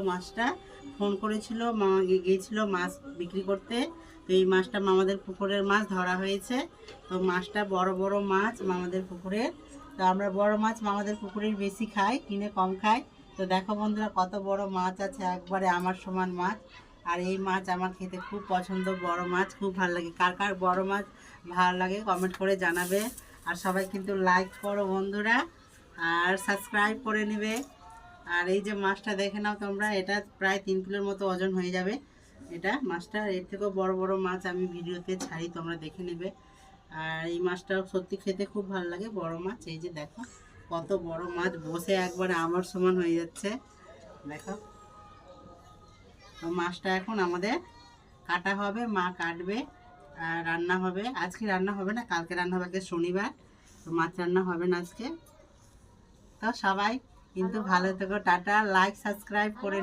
মাছটা ফোন করেছিল, মামা গিয়েছিল মাছ বিক্রি করতে। তো এই মাছটা মামাদের পুকুরের মাছ ধরা হয়েছে। তো মাছটা বড় বড় মাছ মামাদের পুকুরের। তো আমরা বড় মাছ মামাদের পুকুরের বেশি খাই, কিনে কম খাই। তো দেখো বন্ধুরা, কত বড় মাছ আছে, একবারে আমার সমান মাছ। আর এই মাছ আমার খেতে খুব পছন্দ, বড় মাছ খুব ভালো লাগে। কার কার বড় মাছ ভালো লাগে কমেন্ট করে জানাবে। আর সবাই কিন্তু লাইক করো বন্ধুরা, আর সাবস্ক্রাইব করে নেবে। আর এই যে মাছটা দেখে নাও তোমরা, এটা প্রায় 3 কিলোর মতো ওজন হয়ে যাবে। এটা মাছটা, এর থেকেও বড় বড় মাছ আমি ভিডিওতে ছাড়ি, তোমরা দেখে নেবে। আর এই মাছটা সত্যি খেতে খুব ভালো লাগে, বড় মাছ। এই যে দেখো কত বড় মাছ, বসে একবারে আমার সমান হয়ে যাচ্ছে। দেখো, তো মাছটা এখন আমাদের কাটা হবে, মা কাটবে আর রান্না হবে। আজকে রান্না হবে না, কালকে রান্না হবে, আজকে শনিবার। তো মাছ রান্না হবে না আজকে। তো সবাই কিন্তু ভালো থেকো, টাটা, লাইক সাবস্ক্রাইব করে